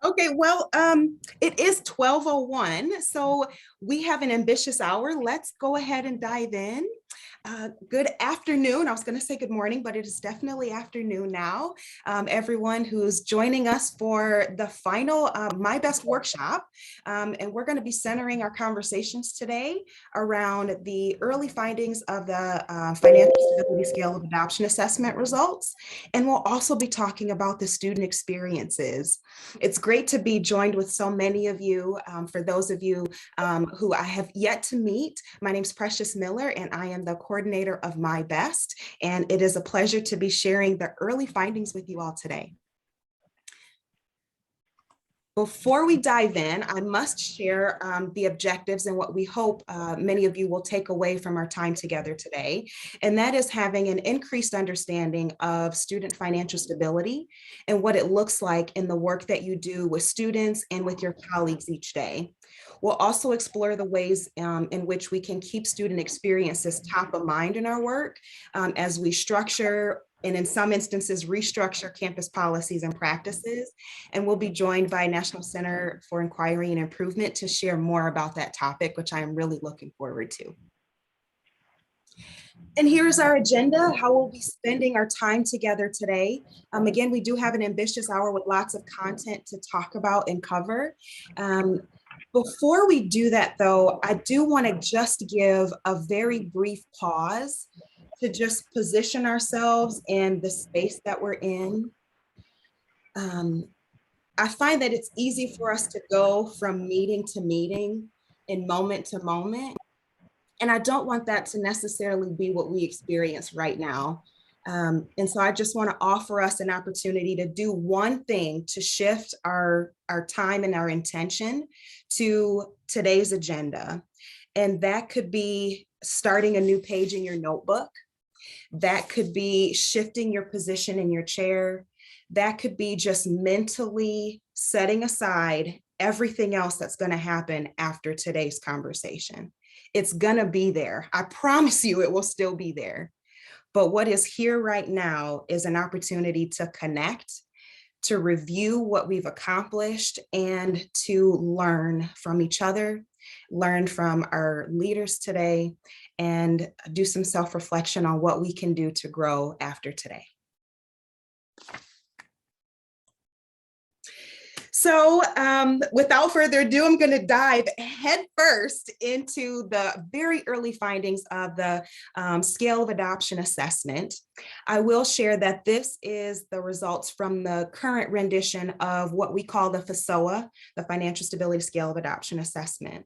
Okay, well, it is 12:01, so we have an ambitious hour. Let's go ahead and dive in. Good afternoon. I was going to say good morning, but it is definitely afternoon now. Everyone who's joining us for the final My Best workshop. And we're going to be centering our conversations today around the early findings of the Financial Stability Scale of Adoption Assessment results. And we'll also be talking about the student experiences. It's great to be joined with so many of you. For those of you who I have yet to meet, my name is Precious Miller, and I am the coordinator of My Best. And it is a pleasure to be sharing the early findings with you all today. Before we dive in, I must share the objectives and what we hope many of you will take away from our time together today. And that is having an increased understanding of student financial stability and what it looks like in the work that you do with students and with your colleagues each day. We'll also explore the ways in which we can keep student experiences top of mind in our work as we structure and in some instances restructure campus policies and practices. And we'll be joined by National Center for Inquiry and Improvement to share more about that topic, which I am really looking forward to. And here's our agenda, how we'll be spending our time together today. Again, we do have an ambitious hour with lots of content to talk about and cover. Before we do that, though, I do want to just give a very brief pause to just position ourselves in the space that we're in. I find that it's easy for us to go from meeting to meeting and moment to moment. And I don't want that to necessarily be what we experience right now. And so I just want to offer us an opportunity to do one thing to shift our time and our intention to today's agenda. And that could be starting a new page in your notebook. That could be shifting your position in your chair. That could be just mentally setting aside everything else that's going to happen after today's conversation. It's going to be there. I promise you it will still be there. But what is here right now is an opportunity to connect, to review what we've accomplished, and to learn from each other, learn from our leaders today, and do some self-reflection on what we can do to grow after today. So without further ado, I'm going to dive headfirst into the very early findings of the Scale of Adoption Assessment. I will share that this is the results from the current rendition of what we call the FSOA, the Financial Stability Scale of Adoption Assessment.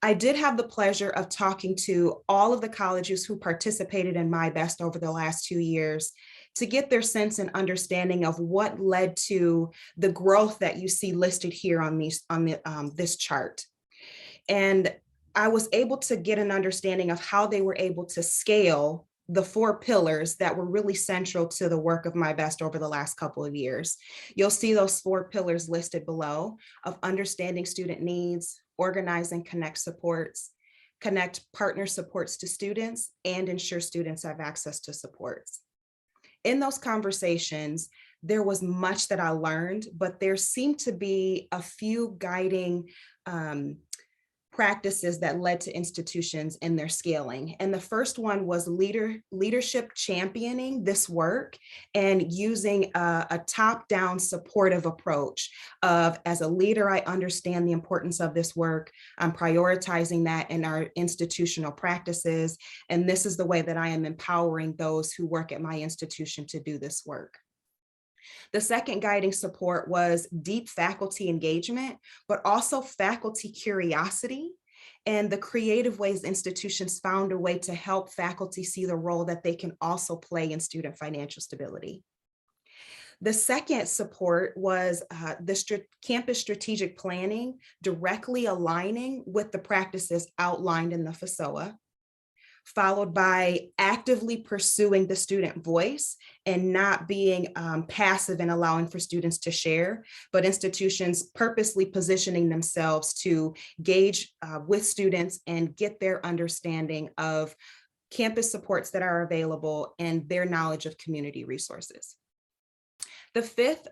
I did have the pleasure of talking to all of the colleges who participated in My Best over the last 2 years to get their sense and understanding of what led to the growth that you see listed here on this chart. And I was able to get an understanding of how they were able to scale the 4 pillars that were really central to the work of My Best over the last couple of years. You'll see those 4 pillars listed below of understanding student needs, organize and connect supports, connect partner supports to students, and ensure students have access to supports. In those conversations, there was much that I learned, but there seemed to be a few guiding practices that led to institutions in their scaling. And the first one was leadership championing this work and using a top-down supportive approach of, as a leader, I understand the importance of this work. I'm prioritizing that in our institutional practices. And this is the way that I am empowering those who work at my institution to do this work. The second guiding support was deep faculty engagement, but also faculty curiosity and the creative ways institutions found a way to help faculty see the role that they can also play in student financial stability. The second support was the campus strategic planning, directly aligning with the practices outlined in the FSOA, followed by actively pursuing the student voice and not being passive and allowing for students to share, but institutions purposely positioning themselves to gauge with students and get their understanding of campus supports that are available and their knowledge of community resources. The fifth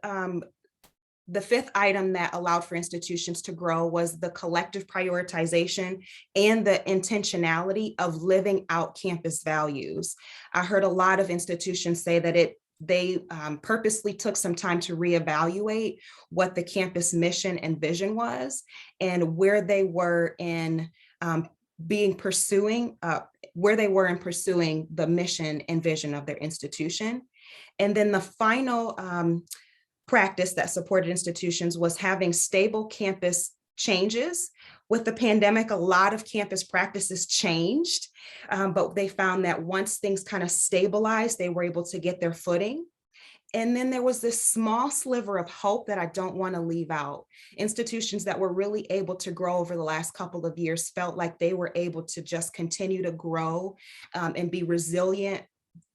the fifth item that allowed for institutions to grow was the collective prioritization and the intentionality of living out campus values. I heard a lot of institutions say that they purposely took some time to reevaluate what the campus mission and vision was and where they were in pursuing the mission and vision of their institution. And then the final practice that supported institutions was having stable campus changes. With the pandemic, a lot of campus practices changed, but they found that once things kind of stabilized, they were able to get their footing. And then there was this small sliver of hope that I don't want to leave out. Institutions that were really able to grow over the last couple of years felt like they were able to just continue to grow and be resilient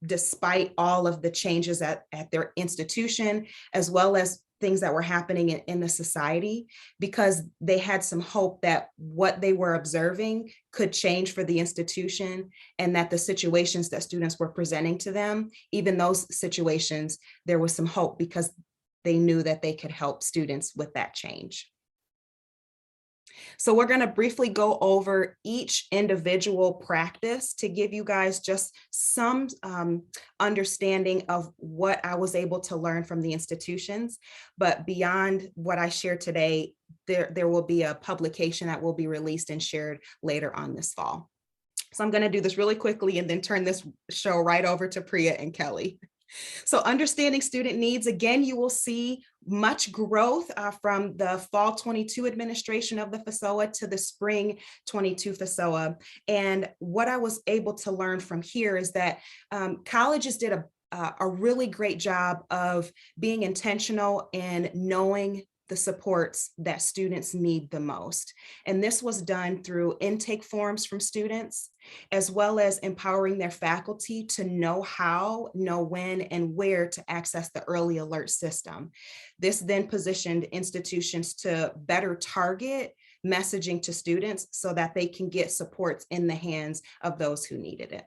despite all of the changes at their institution, as well as things that were happening in the society, because they had some hope that what they were observing could change for the institution, and that the situations that students were presenting to them, even those situations, there was some hope because they knew that they could help students with that change. So we're going to briefly go over each individual practice to give you guys just some understanding of what I was able to learn from the institutions. But beyond what I shared today, there will be a publication that will be released and shared later on this fall. So I'm going to do this really quickly and then turn this show right over to Priya and Kelly. So understanding student needs, again, you will see much growth from the fall 22 administration of the FASOA to the spring 22 FASOA. And what I was able to learn from here is that colleges did a really great job of being intentional in knowing the supports that students need the most. And this was done through intake forms from students, as well as empowering their faculty to know how, know when, and where to access the early alert system. This then positioned institutions to better target messaging to students so that they can get supports in the hands of those who needed it.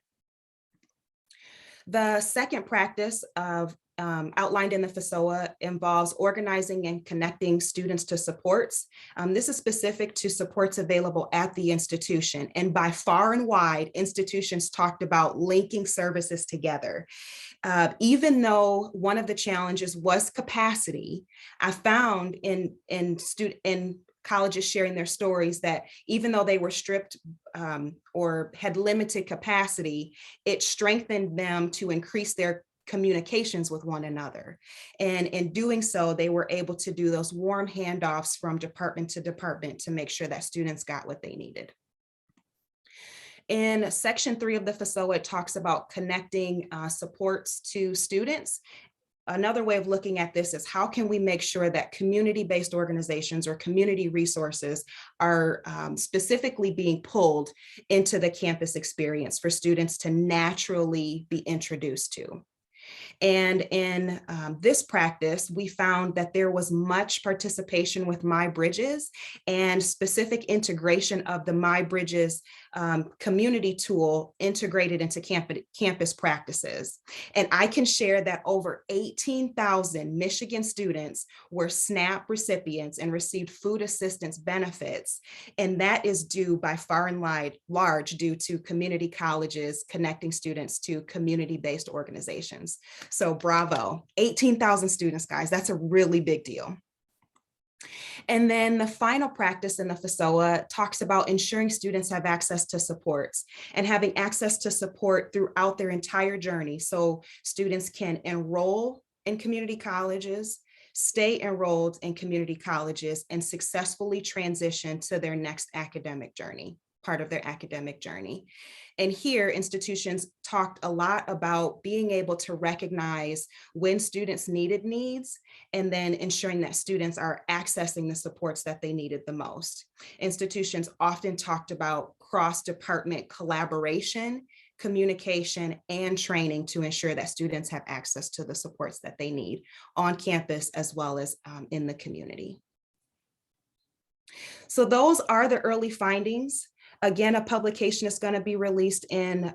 The second practice of outlined in the FASOA involves organizing and connecting students to supports. This is specific to supports available at the institution. And by far and wide, institutions talked about linking services together. Even though one of the challenges was capacity, I found in colleges sharing their stories that even though they were stripped or had limited capacity, it strengthened them to increase their communications with one another. And in doing so, they were able to do those warm handoffs from department to department to make sure that students got what they needed. In section 3 of the FASOA, it talks about connecting supports to students. Another way of looking at this is how can we make sure that community-based organizations or community resources are specifically being pulled into the campus experience for students to naturally be introduced to. And in this practice, we found that there was much participation with MyBridges and specific integration of the MyBridges community tool integrated into campus practices. And I can share that over 18,000 Michigan students were SNAP recipients and received food assistance benefits. And that is due by far and large due to community colleges connecting students to community-based organizations. So bravo, 18,000 students, guys, that's a really big deal. And then the final practice in the FASOA talks about ensuring students have access to supports and having access to support throughout their entire journey. So students can enroll in community colleges, stay enrolled in community colleges, and successfully transition to their next academic journey, part of their academic journey. And here, institutions talked a lot about being able to recognize when students needed needs and then ensuring that students are accessing the supports that they needed the most. Institutions often talked about cross-department collaboration, communication, and training to ensure that students have access to the supports that they need on campus as well as in the community. So those are the early findings. Again, a publication is going to be released in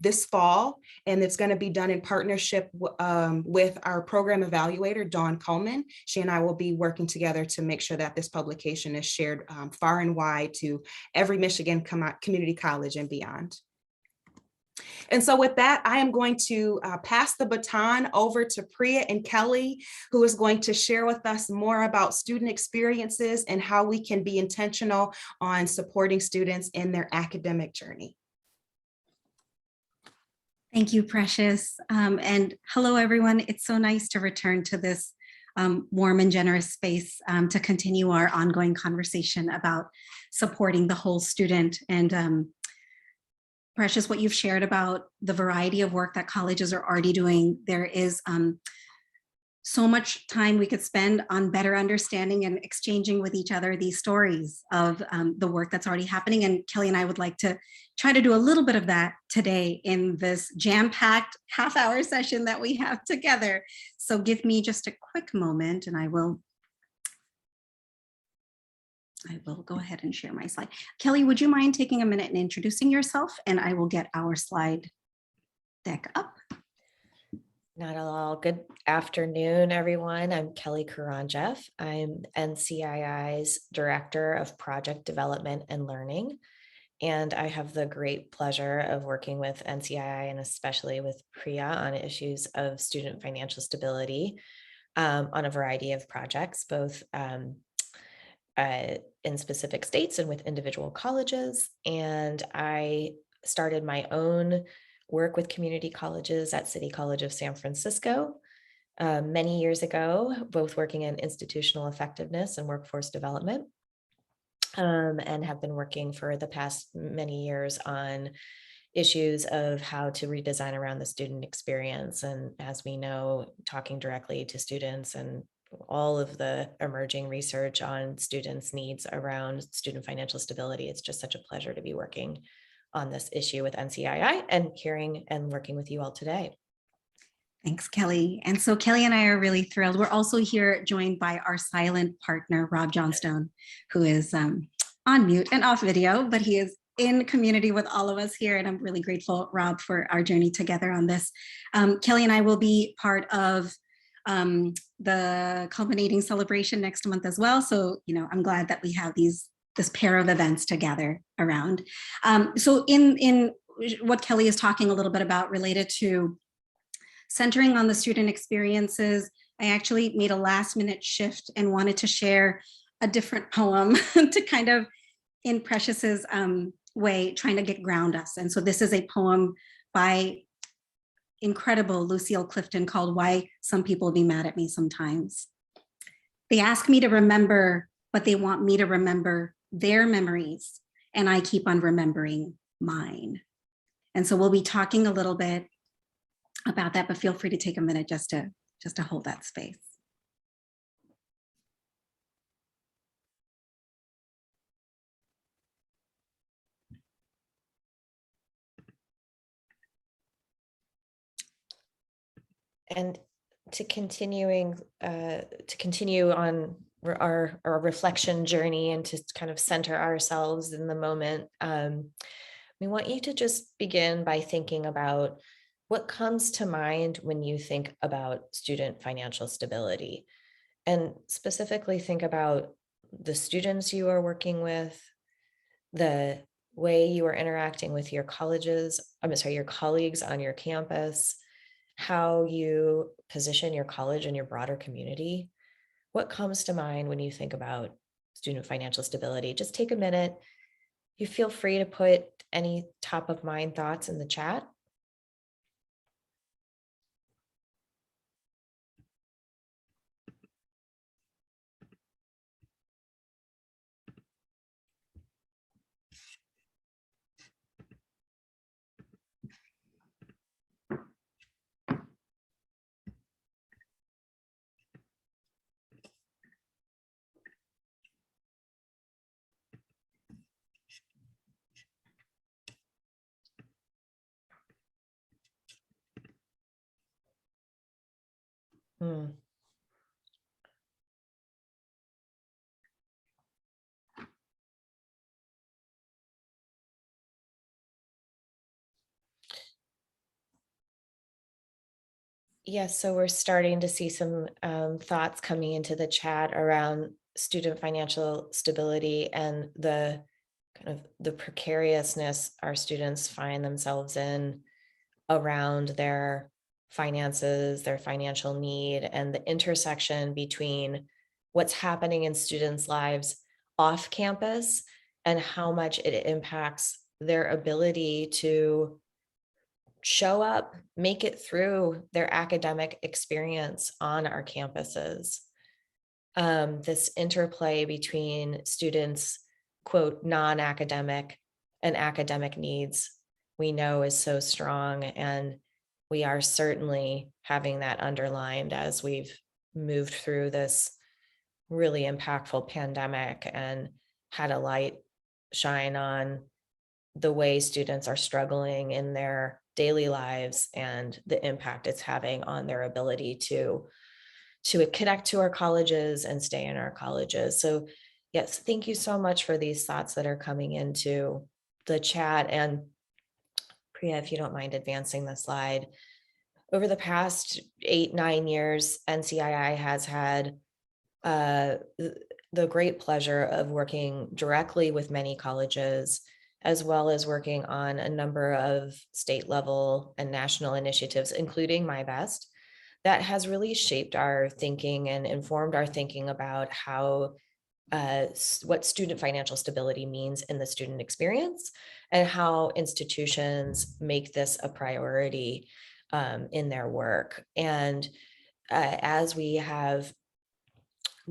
this fall, and it's going to be done in partnership with our program evaluator, Dawn Coleman. She and I will be working together to make sure that this publication is shared far and wide to every Michigan community college and beyond. And so with that, I am going to pass the baton over to Priya and Kelly, who is going to share with us more about student experiences and how we can be intentional on supporting students in their academic journey. Thank you, Precious. And hello, everyone. It's so nice to return to this warm and generous space to continue our ongoing conversation about supporting the whole student. And Precious, what you've shared about the variety of work that colleges are already doing, there is so much time we could spend on better understanding and exchanging with each other these stories of the work that's already happening. And Kelly and I would like to try to do a little bit of that today in this jam-packed half-hour session that we have together. So give me just a quick moment and I will go ahead and share my slide. Kelly, would you mind taking a minute and introducing yourself, and I will get our slide deck up. Not at all. Good afternoon, everyone. I'm Kelly Karanjeff. I'm NCII's Director of Project Development and Learning, and I have the great pleasure of working with NCII and especially with Priya on issues of student financial stability on a variety of projects, both in specific states and with individual colleges. And I started my own work with community colleges at City College of San Francisco many years ago, both working in institutional effectiveness and workforce development, and have been working for the past many years on issues of how to redesign around the student experience. And as we know, talking directly to students and all of the emerging research on students' needs around student financial stability. It's just such a pleasure to be working on this issue with NCII and hearing and working with you all today. Thanks, Kelly. And so Kelly and I are really thrilled. We're also here joined by our silent partner, Rob Johnstone, who is on mute and off video, but he is in community with all of us here. And I'm really grateful, Rob, for our journey together on this. Kelly and I will be part of the culminating celebration next month as well. So, I'm glad that we have this pair of events to gather around. So in what Kelly is talking a little bit about related to centering on the student experiences, I actually made a last minute shift and wanted to share a different poem to kind of, in Precious's way, trying to ground us. And so this is a poem by incredible Lucille Clifton called Why Some People Be Mad at Me Sometimes. They ask me to remember, but they want me to remember their memories, and I keep on remembering mine. And so we'll be talking a little bit about that, but feel free to take a minute just to hold that space. And to continue on our reflection journey and to kind of center ourselves in the moment, we want you to just begin by thinking about what comes to mind when you think about student financial stability, and specifically think about the students you are working with, the way you are interacting with your colleagues on your campus, how you position your college and your broader community. What comes to mind when you think about student financial stability? Just take a minute. You feel free to put any top of mind thoughts in the chat. Yes, so we're starting to see some thoughts coming into the chat around student financial stability and the kind of the precariousness our students find themselves in around their finances, their financial need, and the intersection between what's happening in students' lives off campus and how much it impacts their ability to show up, make it through their academic experience on our campuses. This interplay between students, quote, non-academic and academic needs, we know is so strong. And we are certainly having that underlined as we've moved through this really impactful pandemic and had a light shine on the way students are struggling in their daily lives and the impact it's having on their ability to connect to our colleges and stay in our colleges. So yes, thank you so much for these thoughts that are coming into the chat. And Priya, if you don't mind advancing the slide. Over the past 8-9 years, NCII has had the great pleasure of working directly with many colleges, as well as working on a number of state level and national initiatives, including MyBest, that has really shaped our thinking and informed our thinking about how what student financial stability means in the student experience and how institutions make this a priority in their work. And as we have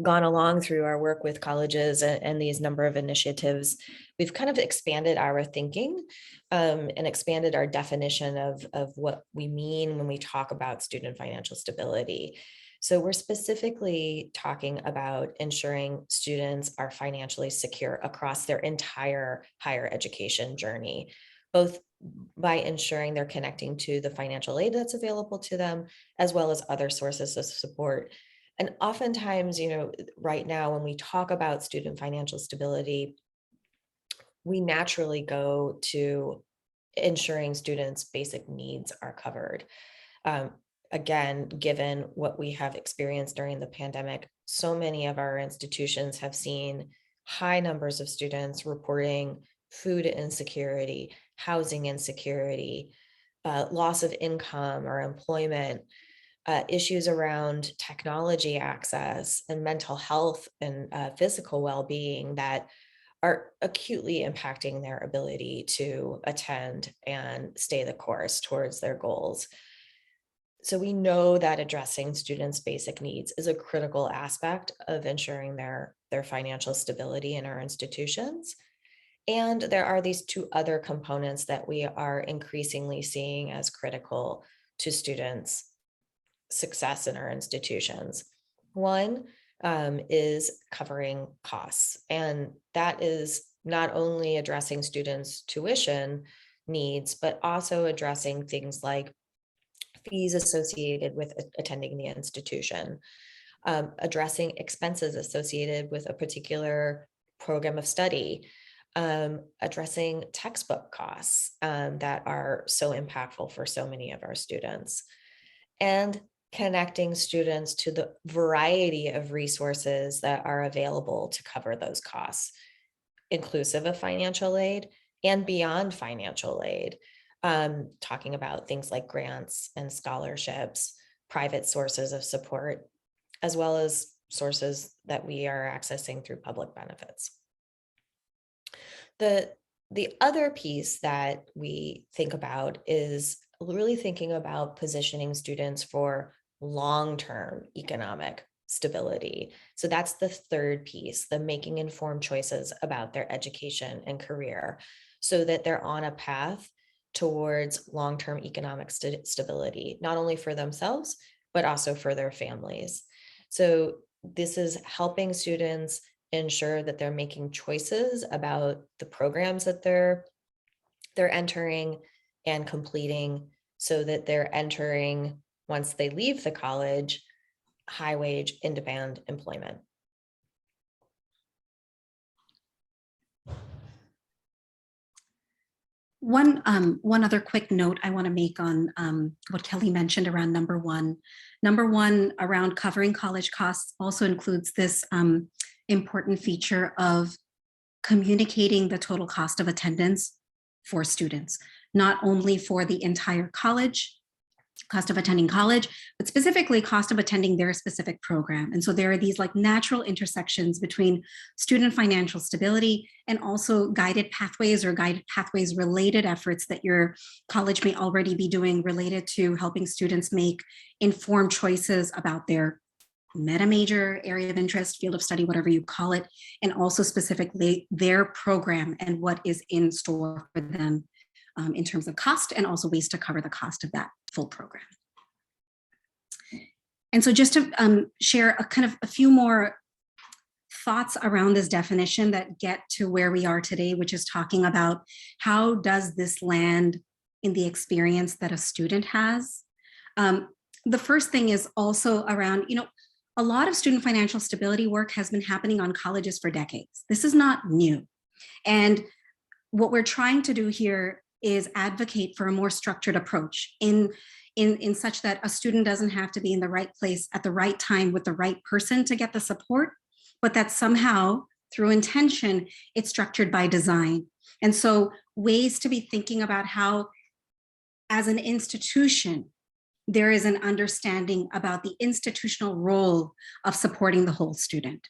gone along through our work with colleges and these number of initiatives, we've kind of expanded our thinking and expanded our definition of what we mean when we talk about student financial stability. So we're specifically talking about ensuring students are financially secure across their entire higher education journey, both by ensuring they're connecting to the financial aid that's available to them, as well as other sources of support. And oftentimes, right now, when we talk about student financial stability, we naturally go to ensuring students' basic needs are covered. Um, Again, given what we have experienced during the pandemic, so many of our institutions have seen high numbers of students reporting food insecurity, housing insecurity, loss of income or employment, issues around technology access and mental health and physical well-being that are acutely impacting their ability to attend and stay the course towards their goals. So we know that addressing students' basic needs is a critical aspect of ensuring their financial stability in our institutions. And there are these two other components that we are increasingly seeing as critical to students' success in our institutions. One is covering costs, and that is not only addressing students' tuition needs, but also addressing things like fees associated with attending the institution, addressing expenses associated with a particular program of study, addressing textbook costs that are so impactful for so many of our students, and connecting students to the variety of resources that are available to cover those costs, inclusive of financial aid and beyond financial aid, talking about things like grants and scholarships, private sources of support, as well as sources that we are accessing through public benefits. The other piece that we think about is really thinking about positioning students for long-term economic stability. So that's the third piece, the making informed choices about their education and career so that they're on a path towards long-term economic stability, not only for themselves, but also for their families. So this is helping students ensure that they're making choices about the programs that they're entering and completing so that they're entering, once they leave the college, high wage in-demand employment. One other quick note I want to make on what Kelly mentioned around number one. Number one around covering college costs also includes this important feature of communicating the total cost of attendance for students, not only for the entire college, cost of attending college, but specifically cost of attending their specific program. And so there are these like natural intersections between student financial stability and also guided pathways or guided pathways related efforts that your college may already be doing related to helping students make informed choices about their meta major, area of interest, field of study, whatever you call it, and also specifically their program and what is in store for them in terms of cost and also ways to cover the cost of that full program. And so just to share a few more thoughts around this definition that get to where we are today, which is talking about how does this land in the experience that a student has. The first thing is also around, a lot of student financial stability work has been happening on colleges for decades. This is not new. And what we're trying to do here is advocate for a more structured approach in such that a student doesn't have to be in the right place at the right time with the right person to get the support, but that somehow through intention, it's structured by design. And so ways to be thinking about how, as an institution, there is an understanding about the institutional role of supporting the whole student.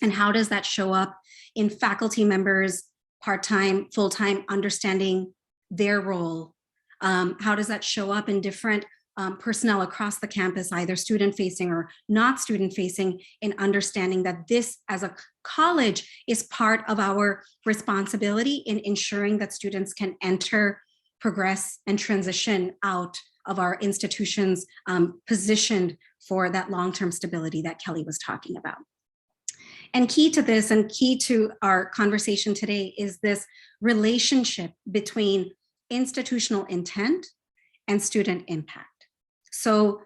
And how does that show up in faculty members, part-time, full-time, understanding their role? How does that show up in different personnel across the campus, either student-facing or not student-facing, in understanding that this as a college is part of our responsibility in ensuring that students can enter, progress, and transition out of our institutions positioned for that long-term stability that Kelly was talking about. And key to this and key to our conversation today is this relationship between institutional intent and student impact. So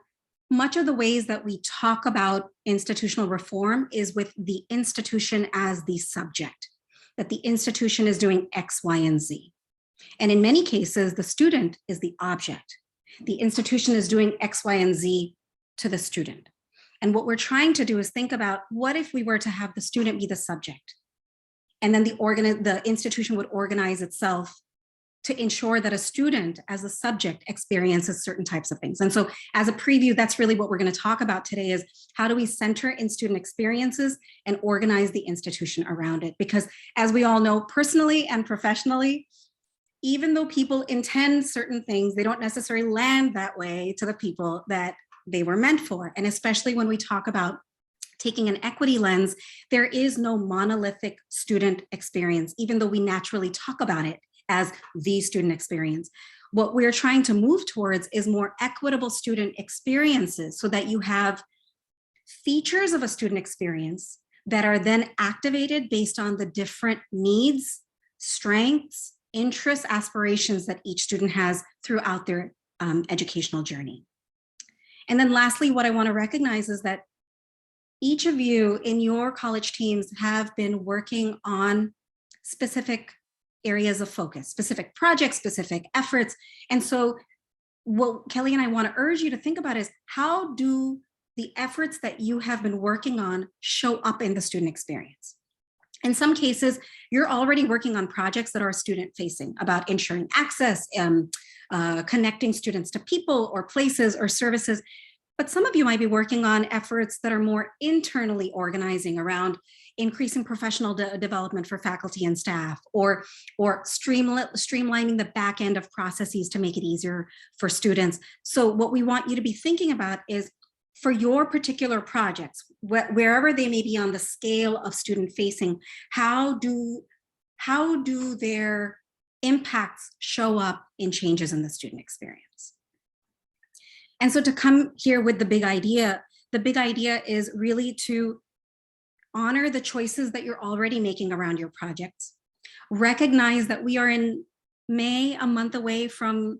much of the ways that we talk about institutional reform is with the institution as the subject, that the institution is doing X, Y, and Z. And in many cases, the student is the object. The institution is doing X, Y, and Z to the student. And what we're trying to do is think about, what if we were to have the student be the subject? And then the institution would organize itself to ensure that a student as a subject experiences certain types of things. And so as a preview, that's really what we're going to talk about today, is how do we center in student experiences and organize the institution around it? Because as we all know, personally and professionally, even though people intend certain things, they don't necessarily land that way to the people that they were meant for. And especially when we talk about taking an equity lens, there is no monolithic student experience, even though we naturally talk about it as the student experience. What we're trying to move towards is more equitable student experiences, so that you have features of a student experience that are then activated based on the different needs, strengths, interests, aspirations that each student has throughout their educational journey. And then lastly, what I want to recognize is that each of you in your college teams have been working on specific areas of focus, specific projects, specific efforts. And so what Kelly and I want to urge you to think about is, how do the efforts that you have been working on show up in the student experience? In some cases, you're already working on projects that are student-facing, about ensuring access, connecting students to people or places or services. But some of you might be working on efforts that are more internally organizing around increasing professional development for faculty and staff, or streamlining the back end of processes to make it easier for students. So what we want you to be thinking about is, for your particular projects, wherever they may be on the scale of student facing, how do their impacts show up in changes in the student experience? And so to come here with the big idea is really to honor the choices that you're already making around your projects. Recognize that we are in May, a month away from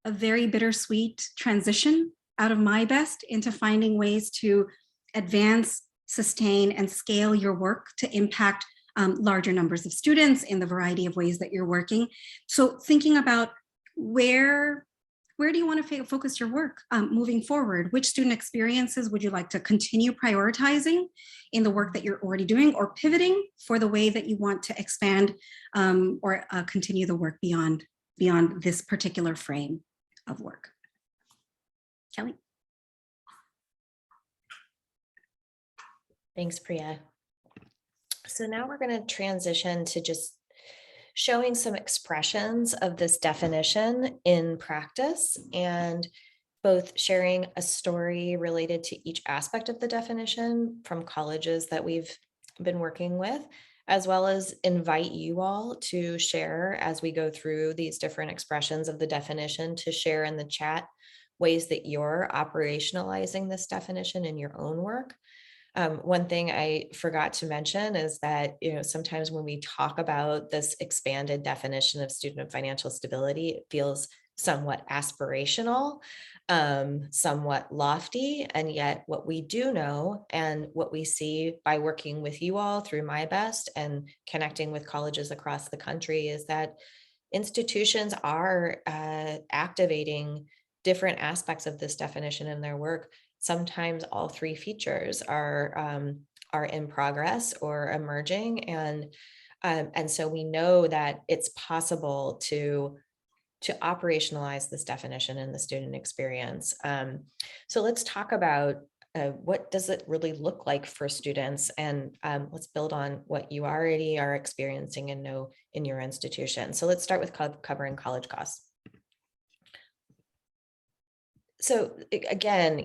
a very bittersweet transition out of MyBest into finding ways to advance, sustain, and scale your work to impact larger numbers of students in the variety of ways that you're working. So thinking about where do you want to focus your work moving forward? Which student experiences would you like to continue prioritizing in the work that you're already doing, or pivoting for the way that you want to expand or continue the work beyond this particular frame of work? Kelly? Thanks, Priya. So now we're going to transition to just showing some expressions of this definition in practice, and both sharing a story related to each aspect of the definition from colleges that we've been working with, as well as invite you all to share as we go through these different expressions of the definition, to share in the chat ways that you're operationalizing this definition in your own work. One thing I forgot to mention is that, sometimes when we talk about this expanded definition of student and financial stability, it feels somewhat aspirational, somewhat lofty. And yet what we do know, and what we see by working with you all through MyBest and connecting with colleges across the country, is that institutions are activating different aspects of this definition in their work. Sometimes all three features are in progress or emerging, and so we know that it's possible to operationalize this definition in the student experience. So let's talk about what does it really look like for students, and let's build on what you already are experiencing and know in your institution. So let's start with covering college costs. So again,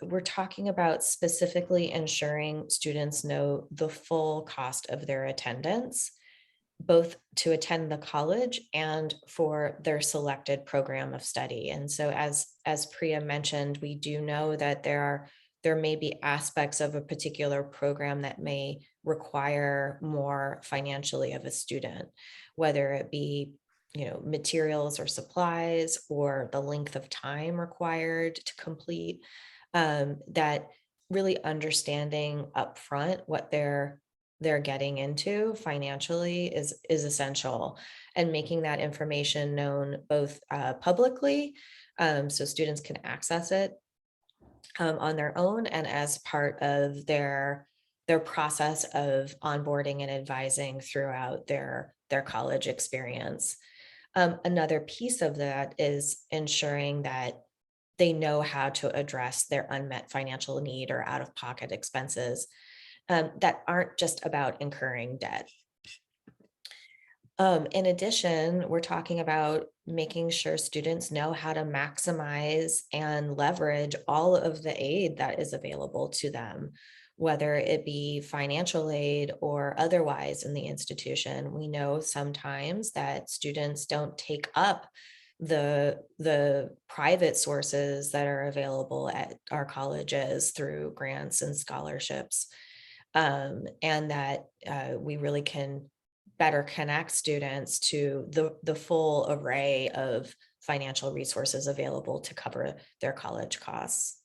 we're talking about specifically ensuring students know the full cost of their attendance, both to attend the college and for their selected program of study. And so as Priya mentioned, we do know that there may be aspects of a particular program that may require more financially of a student, whether it be materials or supplies, or the length of time required to complete, that really understanding upfront what they're getting into financially is essential, and making that information known both publicly, so students can access it on their own, and as part of their process of onboarding and advising throughout their college experience. Another piece of that is ensuring that they know how to address their unmet financial need or out-of-pocket expenses that aren't just about incurring debt. In addition, we're talking about making sure students know how to maximize and leverage all of the aid that is available to them, whether it be financial aid or otherwise in the institution. We know sometimes that students don't take up the private sources that are available at our colleges through grants and scholarships, and that we really can better connect students to the full array of financial resources available to cover their college costs.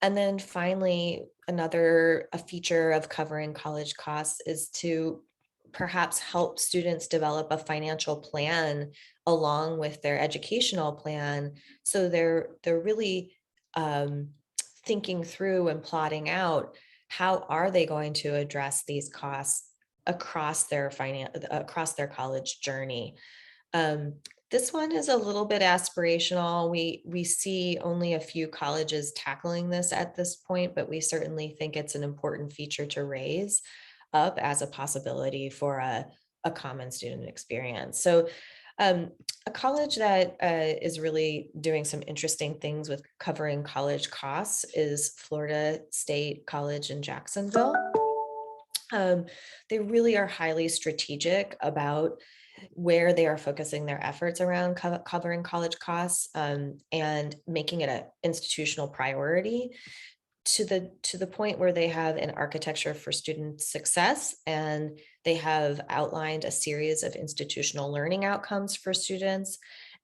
And then finally, a feature of covering college costs is to perhaps help students develop a financial plan along with their educational plan. So they're really thinking through and plotting out, how are they going to address these costs across their college journey. This one is a little bit aspirational. We see only a few colleges tackling this at this point, but we certainly think it's an important feature to raise up as a possibility for a common student experience. So a college that is really doing some interesting things with covering college costs is Florida State College in Jacksonville. They really are highly strategic about where they are focusing their efforts around covering college costs, and making it an institutional priority, to the point where they have an architecture for student success, and they have outlined a series of institutional learning outcomes for students,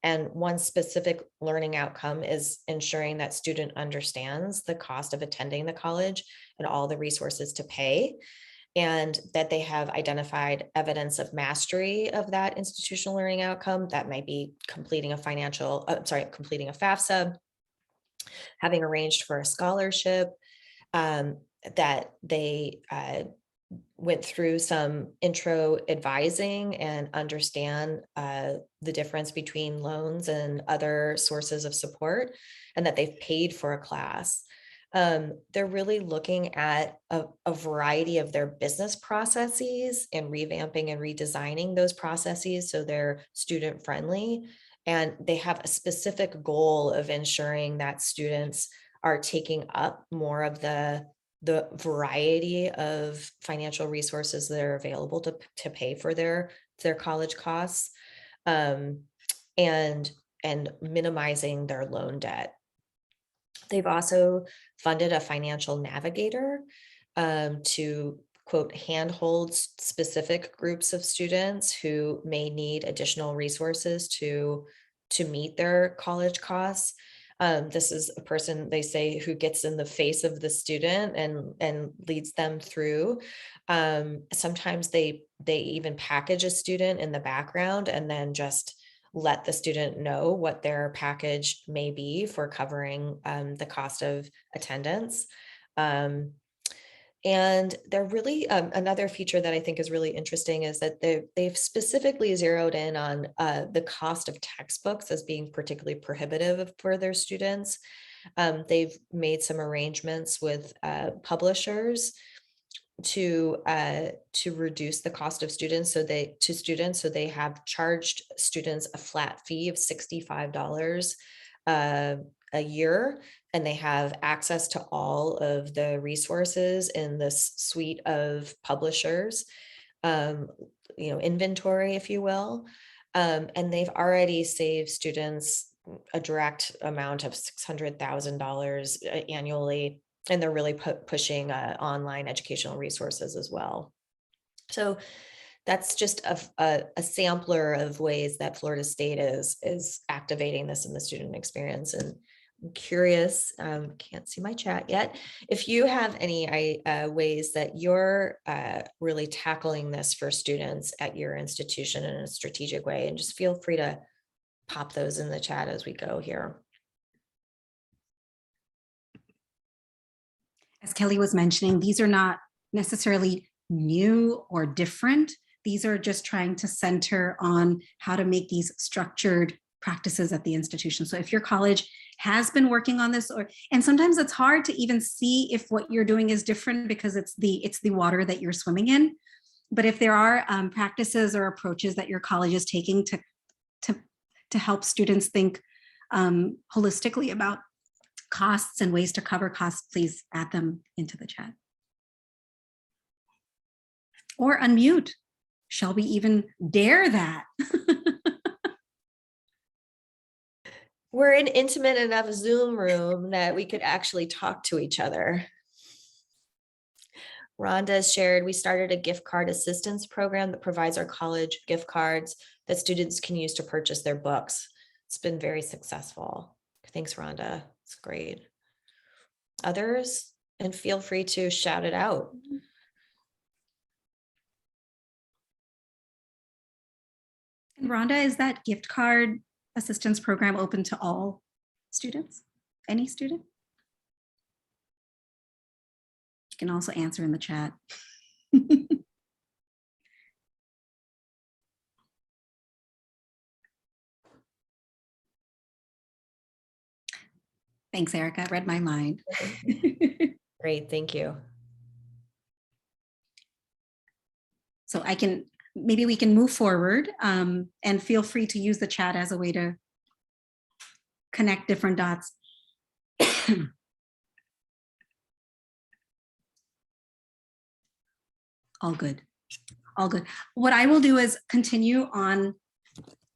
And one specific learning outcome is ensuring that student understands the cost of attending the college and all the resources to pay, and that they have identified evidence of mastery of that institutional learning outcome. That might be completing a completing a FAFSA, having arranged for a scholarship, that they went through some intro advising and understand the difference between loans and other sources of support, and that they've paid for a class. They're really looking at a variety of their business processes and revamping and redesigning those processes so they're student friendly. And they have a specific goal of ensuring that students are taking up more of the variety of financial resources that are available to pay for their college costs, and minimizing their loan debt. They've also funded a financial navigator to, quote, handhold specific groups of students who may need additional resources to meet their college costs. This is a person, they say, who gets in the face of the student and leads them through. Sometimes they even package a student in the background and then just let the student know what their package may be for covering the cost of attendance. And they're really, another feature that I think is really interesting is that they've specifically zeroed in on the cost of textbooks as being particularly prohibitive for their students. They've made some arrangements with publishers to reduce the cost of students. So they have charged students a flat fee of $65 a year, and they have access to all of the resources in this suite of publishers, inventory, if you will. And they've already saved students a direct amount of $600,000 annually. And they're really pushing online educational resources as well. So that's just a sampler of ways that Florida State is activating this in the student experience. And I'm curious, can't see my chat yet, if you have any ways that you're really tackling this for students at your institution in a strategic way, and just feel free to pop those in the chat as we go here. As Kelly was mentioning, these are not necessarily new or different. These are just trying to center on how to make these structured practices at the institution. So if your college has been working on this, and sometimes it's hard to even see if what you're doing is different because it's the water that you're swimming in. But if there are practices or approaches that your college is taking to help students think holistically about costs and ways to cover costs, please add them into the chat. Or unmute. Shall we even dare that? We're an intimate enough Zoom room that we could actually talk to each other. Rhonda has shared, we started a gift card assistance program that provides our college gift cards that students can use to purchase their books. It's been very successful. Thanks, Rhonda. It's great. Others, and feel free to shout it out. And Rhonda, is that gift card assistance program open to all students? Any student? You can also answer in the chat. Thanks, Erica. Read my mind. Great, thank you. So maybe we can move forward, and feel free to use the chat as a way to connect different dots. All good. All good. What I will do is continue on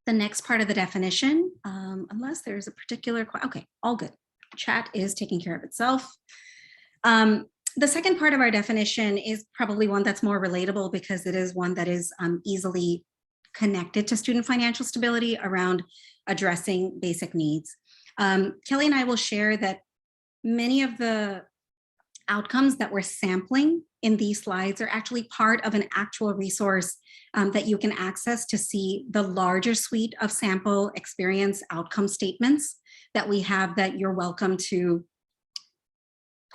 the next part of the definition, unless there's a particular, okay, all good. Chat is taking care of itself. The second part of our definition is probably one that's more relatable because it is one that is easily connected to student financial stability around addressing basic needs. Kelly and I will share that many of the outcomes that we're sampling in these slides are actually part of an actual resource that you can access to see the larger suite of sample experience outcome statements that we have, that you're welcome to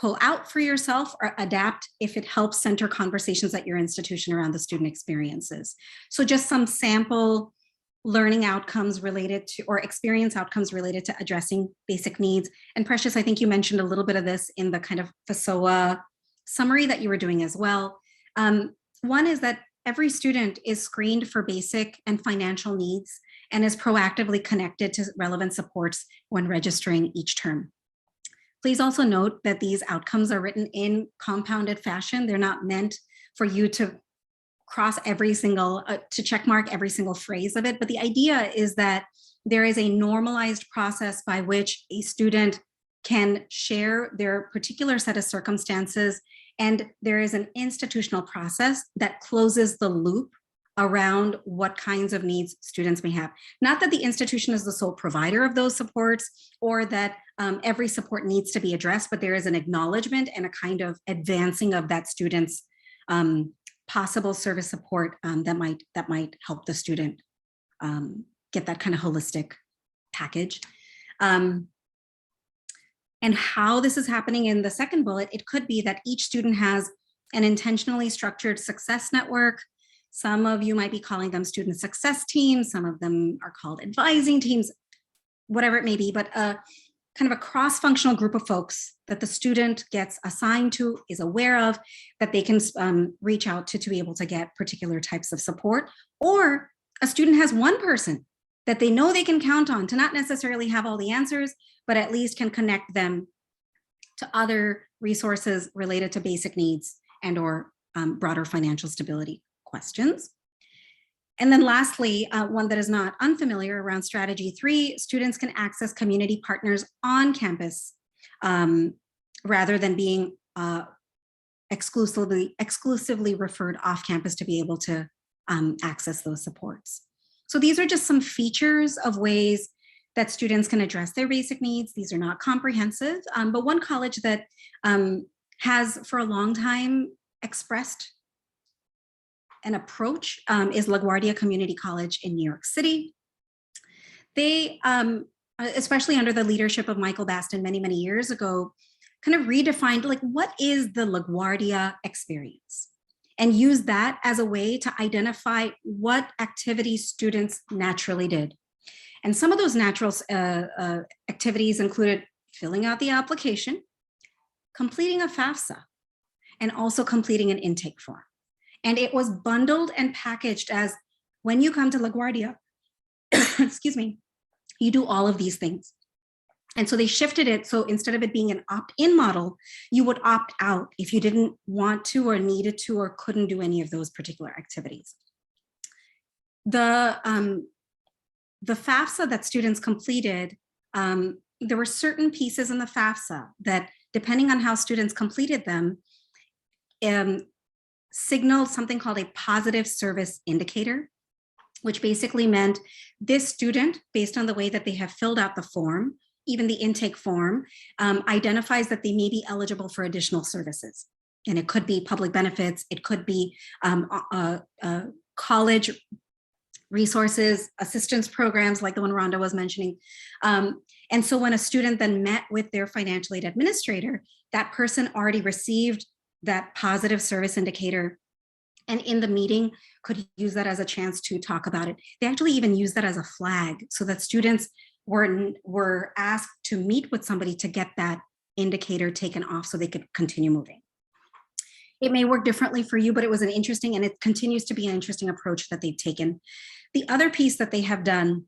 pull out for yourself or adapt if it helps center conversations at your institution around the student experiences. So just some sample learning outcomes related to, or experience outcomes related to addressing basic needs. And Precious, I think you mentioned a little bit of this in the kind of FASOA summary that you were doing as well. One is that every student is screened for basic and financial needs and is proactively connected to relevant supports when registering each term. Please also note that these outcomes are written in compounded fashion. They're not meant for you to cross every single, to check mark every single phrase of it. But the idea is that there is a normalized process by which a student can share their particular set of circumstances. And there is an institutional process that closes the loop around what kinds of needs students may have. Not that the institution is the sole provider of those supports or that every support needs to be addressed, but there is an acknowledgement and a kind of advancing of that student's possible service support that might help the student get that kind of holistic package. And how this is happening in the second bullet, it could be that each student has an intentionally structured success network. Some of you might be calling them student success teams. Some of them are called advising teams, whatever it may be, but kind of a cross-functional group of folks that the student gets assigned to, is aware of, that they can reach out to be able to get particular types of support. Or a student has one person that they know they can count on to not necessarily have all the answers, but at least can connect them to other resources related to basic needs and or broader financial stability questions. And then lastly, one that is not unfamiliar, around strategy 3, students can access community partners on campus rather than being exclusively referred off campus to be able to access those supports. So these are just some features of ways that students can address their basic needs. These are not comprehensive, but one college that has for a long time expressed an approach is LaGuardia Community College in New York City. They, especially under the leadership of Michael Baston many, many years ago, kind of redefined like, what is the LaGuardia experience? And use that as a way to identify what activities students naturally did. And some of those natural activities included filling out the application, completing a FAFSA, and also completing an intake form. And it was bundled and packaged as, when you come to LaGuardia, excuse me, you do all of these things. And so they shifted it. So instead of it being an opt-in model, you would opt out if you didn't want to or needed to or couldn't do any of those particular activities. The FAFSA that students completed, there were certain pieces in the FAFSA that, depending on how students completed them, signaled something called a positive service indicator, which basically meant this student, based on the way that they have filled out the form, even the intake form, identifies that they may be eligible for additional services. And it could be public benefits, it could be college resources, assistance programs like the one Rhonda was mentioning. And so when a student then met with their financial aid administrator, that person already received that positive service indicator, and in the meeting could use that as a chance to talk about it. They actually even use that as a flag so that students were asked to meet with somebody to get that indicator taken off so they could continue moving. It may work differently for you, but it was an interesting, and it continues to be an interesting approach that they've taken. The other piece that they have done,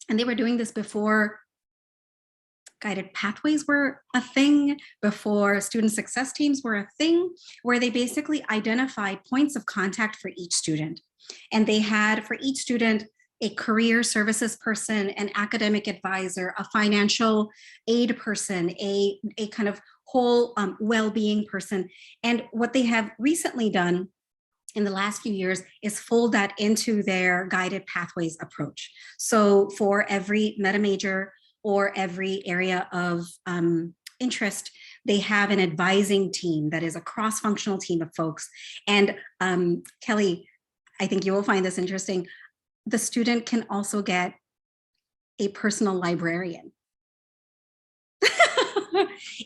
and they were doing this before guided pathways were a thing, before student success teams were a thing, where they basically identified points of contact for each student. And they had for each student a career services person, an academic advisor, a financial aid person, a kind of whole well-being person. And what they have recently done in the last few years is fold that into their guided pathways approach. So for every meta major or every area of interest, they have an advising team that is a cross-functional team of folks. And Kelly, I think you will find this interesting. The student can also get a personal librarian.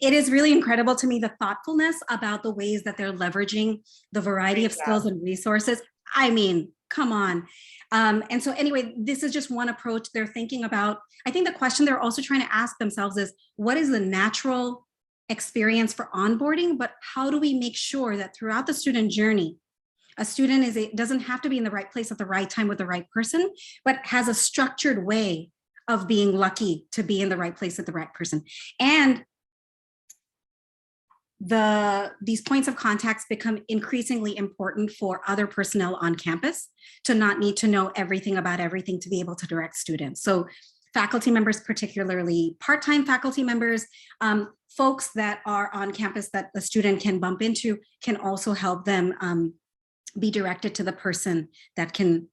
It is really incredible to me, the thoughtfulness about the ways that they're leveraging the variety of skills and resources. I mean, come on. And so anyway, this is just one approach they're thinking about. I think the question they're also trying to ask themselves is, what is the natural experience for onboarding, but how do we make sure that throughout the student journey, a student doesn't have to be in the right place at the right time with the right person, but has a structured way of being lucky to be in the right place at the right person. And these points of contacts become increasingly important for other personnel on campus to not need to know everything about everything to be able to direct students. So faculty members, particularly part-time faculty members, folks that are on campus that the student can bump into, can also help them be directed to the person that can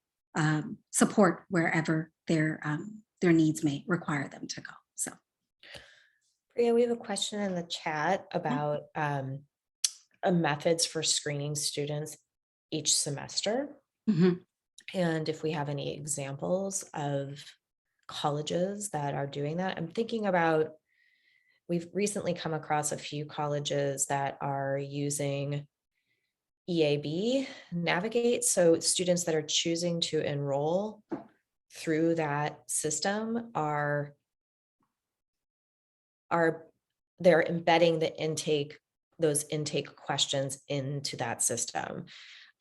support wherever their needs may require them to go. So. Priya, we have a question in the chat about methods for screening students each semester. Mm-hmm. And if we have any examples of colleges that are doing that. I'm thinking about, we've recently come across a few colleges that are using EAB Navigate. So students that are choosing to enroll through that system they're embedding those intake questions into that system.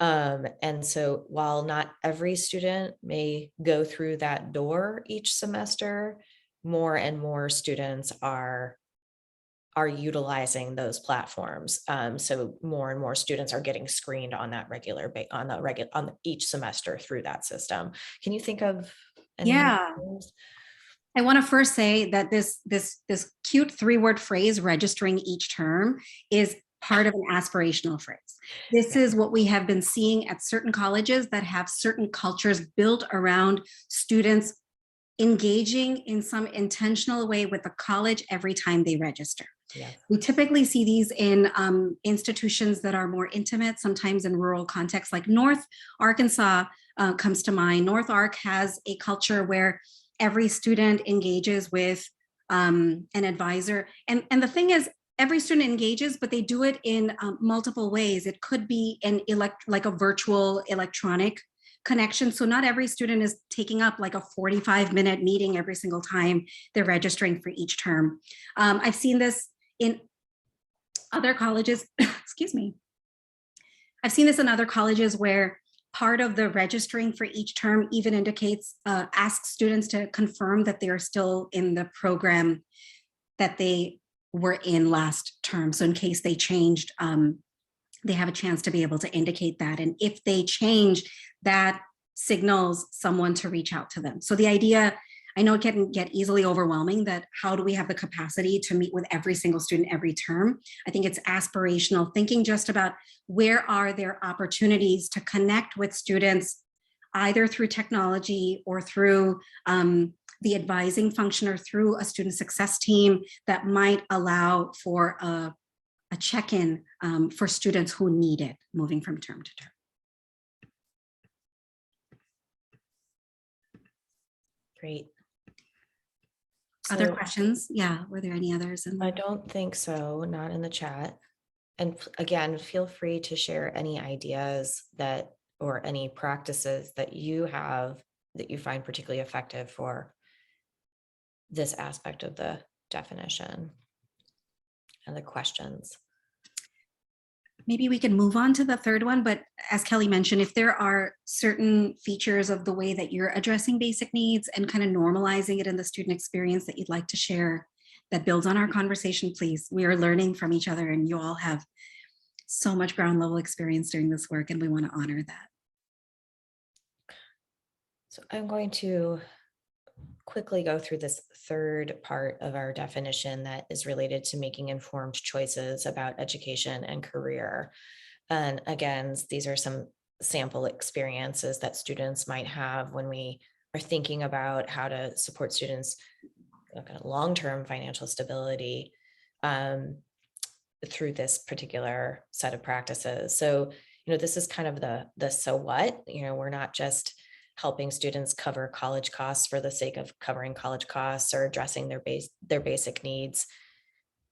And so while not every student may go through that door each semester, more and more students are utilizing those platforms. So more and more students are getting screened on that on each semester through that system. Can you think of any? Yeah. I want to first say that this cute 3-word phrase, registering each term, is part of an aspirational phrase. This is what we have been seeing at certain colleges that have certain cultures built around students engaging in some intentional way with the college every time they register. Yeah. We typically see these in institutions that are more intimate, sometimes in rural contexts, like North Arkansas comes to mind. North Ark has a culture where every student engages with an advisor. And the thing is, every student engages, but they do it in multiple ways. It could be like a virtual electronic connection. So not every student is taking up like a 45-minute meeting every single time they're registering for each term. I've seen this in other colleges, excuse me. I've seen this in other colleges where part of the registering for each term even indicates, asks students to confirm that they are still in the program that they were in last term. So in case they changed, they have a chance to be able to indicate that. And if they change, that signals someone to reach out to them. So the idea, I know it can get easily overwhelming, that how do we have the capacity to meet with every single student every term? I think it's aspirational thinking just about where are there opportunities to connect with students, either through technology or through the advising function or through a student success team that might allow for a check-in for students who need it moving from term to term. Great. Other questions? Yeah, were there any others? I don't think so, not in the chat. And again, feel free to share any ideas or any practices that you have that you find particularly effective for this aspect of the definition and the questions. Maybe we can move on to the third one, but as Kelly mentioned, if there are certain features of the way that you're addressing basic needs and kind of normalizing it in the student experience that you'd like to share that builds on our conversation, please. We are learning from each other and you all have so much ground level experience doing this work and we want to honor that. So I'm going to quickly go through this third part of our definition that is related to making informed choices about education and career. And again, these are some sample experiences that students might have when we are thinking about how to support students' kind of long-term financial stability through this particular set of practices. So, this is kind of the so what, we're not just helping students cover college costs for the sake of covering college costs or addressing their basic needs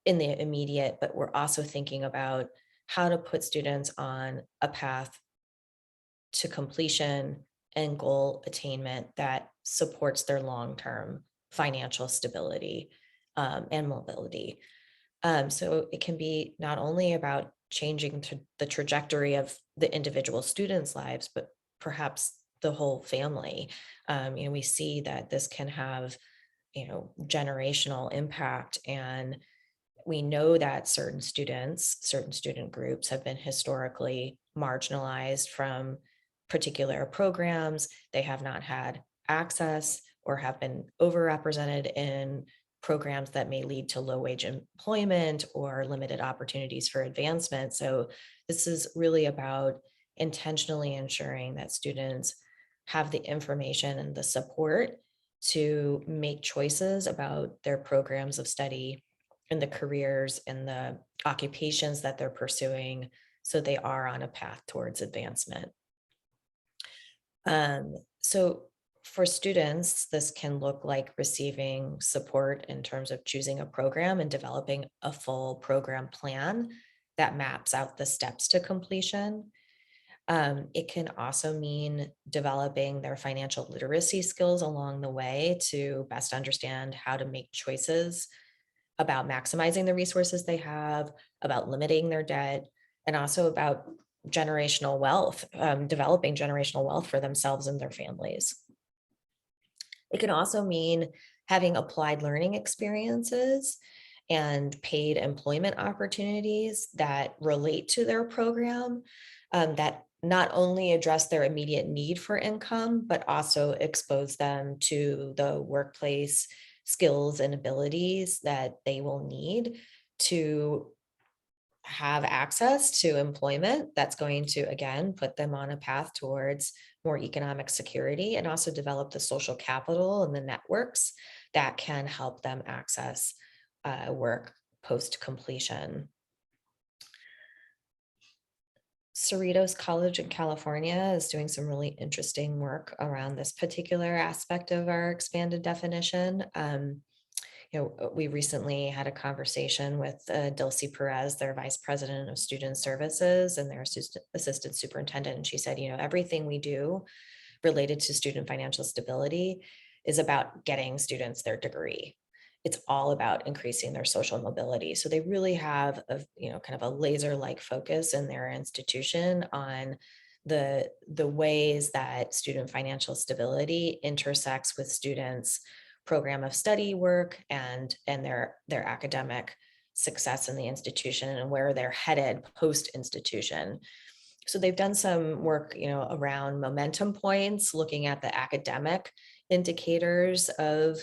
in the immediate, but we're also thinking about how to put students on a path to completion and goal attainment that supports their long-term financial stability and mobility. So it can be not only about changing the trajectory of the individual students' lives, but perhaps the whole family. We see that this can have, generational impact, and we know that certain student groups have been historically marginalized from particular programs. They have not had access or have been overrepresented in programs that may lead to low wage employment or limited opportunities for advancement. So this is really about intentionally ensuring that students have the information and the support to make choices about their programs of study and the careers and the occupations that they're pursuing, so they are on a path towards advancement. So for students, this can look like receiving support in terms of choosing a program and developing a full program plan that maps out the steps to completion. It can also mean developing their financial literacy skills along the way to best understand how to make choices about maximizing the resources they have, about limiting their debt, and also about generational wealth, developing generational wealth for themselves and their families. It can also mean having applied learning experiences and paid employment opportunities that relate to their program, that not only address their immediate need for income, but also expose them to the workplace skills and abilities that they will need to have access to employment that's going to, again, put them on a path towards more economic security, and also develop the social capital and the networks that can help them access work post completion. Cerritos College in California is doing some really interesting work around this particular aspect of our expanded definition. We recently had a conversation with Dulcie Perez, their Vice President of Student Services, and their Assistant Superintendent. And she said, everything we do related to student financial stability is about getting students their degree. It's all about increasing their social mobility. So they really have kind of a laser-like focus in their institution on the ways that student financial stability intersects with students' program of study work and their academic success in the institution and where they're headed post institution. So they've done some work, around momentum points, looking at the academic indicators of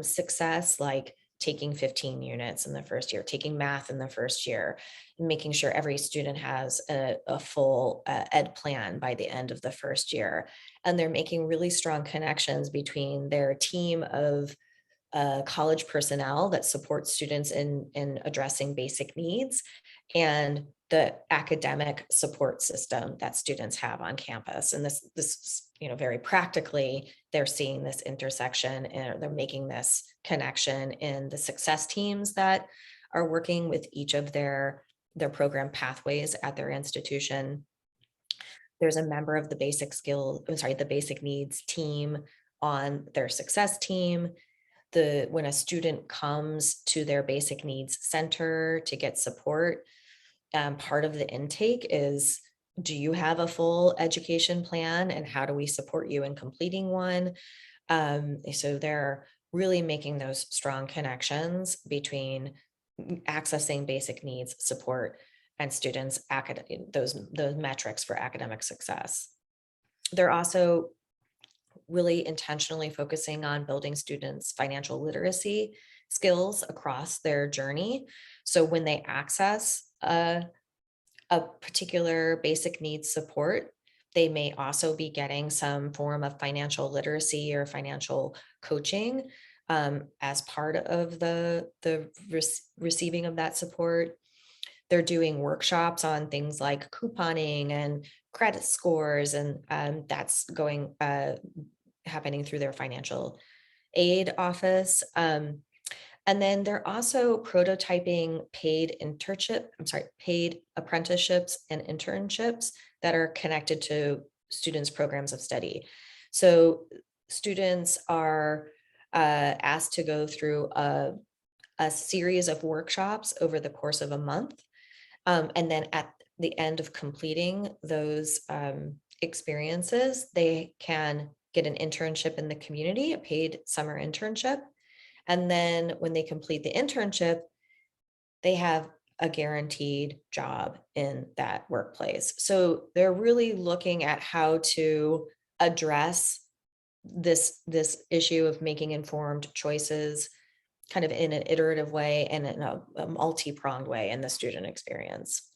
success, like taking 15 units in the first year, taking math in the first year, and making sure every student has a full ed plan by the end of the first year. And they're making really strong connections between their team of college personnel that support students in addressing basic needs and the academic support system that students have on campus. And this very practically, they're seeing this intersection and they're making this connection in the success teams that are working with each of their program pathways at their institution. There's a member of the the basic needs team on their success team. When a student comes to their basic needs center to get support, part of the intake is, do you have a full education plan and how do we support you in completing one? So they're really making those strong connections between accessing basic needs support and students' those metrics for academic success. They're also really intentionally focusing on building students' financial literacy skills across their journey. So when they access a particular basic needs support, They may also be getting some form of financial literacy or financial coaching as part of the receiving of that support. They're doing workshops on things like couponing and credit scores, and that's going happening through their financial aid office. And then they're also prototyping paid apprenticeships and internships that are connected to students' programs of study. So students are asked to go through a series of workshops over the course of a month. And then at the end of completing those experiences, they can get an internship in the community, a paid summer internship. And then when they complete the internship, they have a guaranteed job in that workplace. So they're really looking at how to address this issue of making informed choices kind of in an iterative way and in a multi-pronged way in the student experience.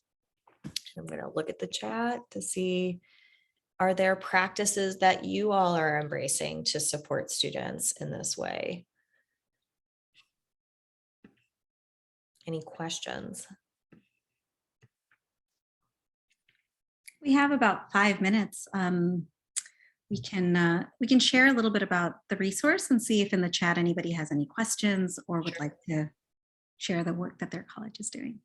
I'm going to look at the chat to see, are there practices that you all are embracing to support students in this way? Any questions? We have about 5 minutes. We can share a little bit about the resource and see if in the chat anybody has any questions or would like to share the work that their college is doing.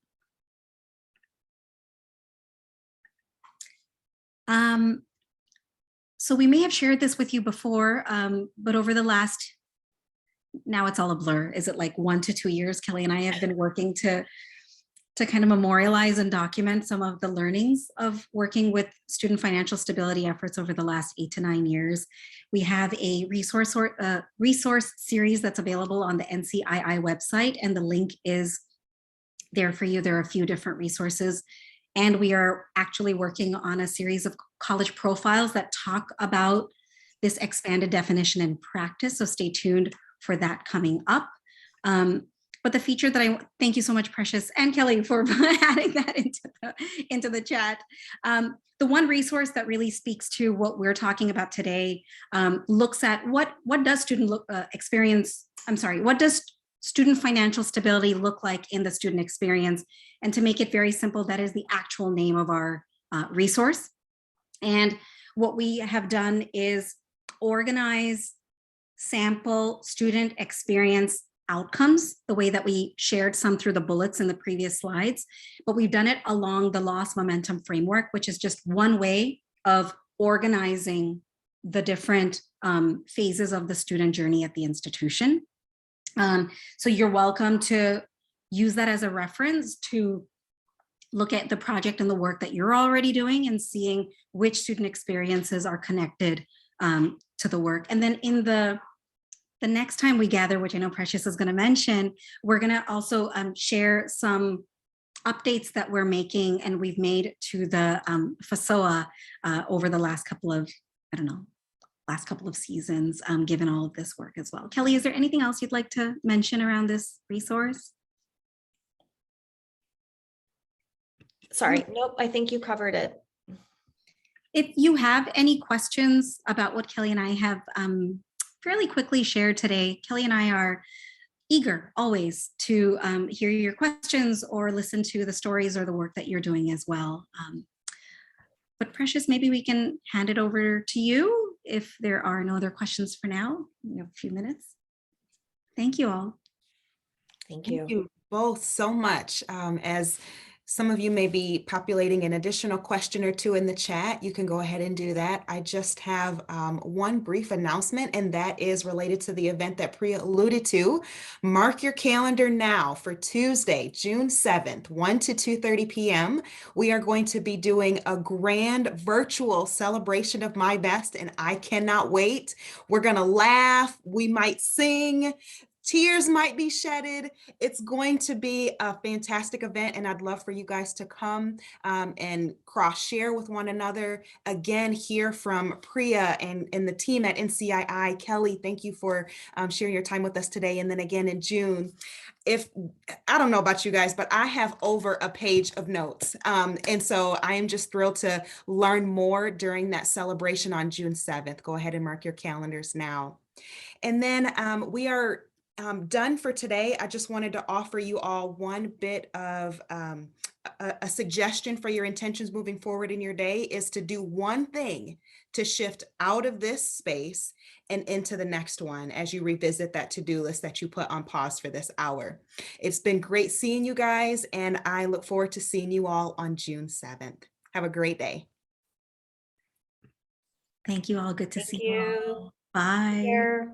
So we may have shared this with you before, but over the last, now it's all a blur. Is it like 1 to 2 years? Kelly and I have been working to kind of memorialize and document some of the learnings of working with student financial stability efforts over the last 8 to 9 years. We have a resource series that's available on the NCII website, and the link is there for you. There are a few different resources. And we are actually working on a series of college profiles that talk about this expanded definition and practice. So stay tuned for that coming up. But the feature that thank you so much, Precious and Kelly, for adding that into the chat. The one resource that really speaks to what we're talking about today looks at what does student financial stability look like in the student experience? And to make it very simple, that is the actual name of our resource. And what we have done is organize sample student experience outcomes, the way that we shared some through the bullets in the previous slides, but we've done it along the loss momentum framework, which is just one way of organizing the different phases of the student journey at the institution. So you're welcome to use that as a reference to look at the project and the work that you're already doing and seeing which student experiences are connected to the work. And then in the next time we gather, which I know Precious is going to mention, we're going to also share some updates that we're making and we've made to the FASOA over the last couple of, last couple of seasons, given all of this work as well. Kelly, is there anything else you'd like to mention around this resource? Sorry, nope, I think you covered it. If you have any questions about what Kelly and I have fairly quickly shared today, Kelly and I are eager always to hear your questions or listen to the stories or the work that you're doing as well. But Precious, maybe we can hand it over to you if there are no other questions for now. We have a few minutes. Thank you all. Thank you. Thank you both so much. As some of you may be populating an additional question or two in the chat, you can go ahead and do that. I just have one brief announcement, and that is related to the event that Priya alluded to. Mark your calendar now for Tuesday, June 7th, 1 to 2:30 p.m. We are going to be doing a grand virtual celebration of My Best, and I cannot wait. We're going to laugh. We might sing. Tears might be shedded. It's going to be a fantastic event, and I'd love for you guys to come and cross share with one another. Again, hear from Priya and the team at NCII. Kelly, thank you for sharing your time with us today. And then again in June, if I don't know about you guys, but I have over a page of notes. And so I am just thrilled to learn more during that celebration on June 7th. Go ahead and mark your calendars now. And then we are done for today. I just wanted to offer you all one bit of a suggestion for your intentions moving forward in your day is to do one thing to shift out of this space and into the next one as you revisit that to-do list that you put on pause for this hour. It's been great seeing you guys, and I look forward to seeing you all on June 7th. Have a great day. Thank you all. Good to Thank see you all. you. Bye. Here.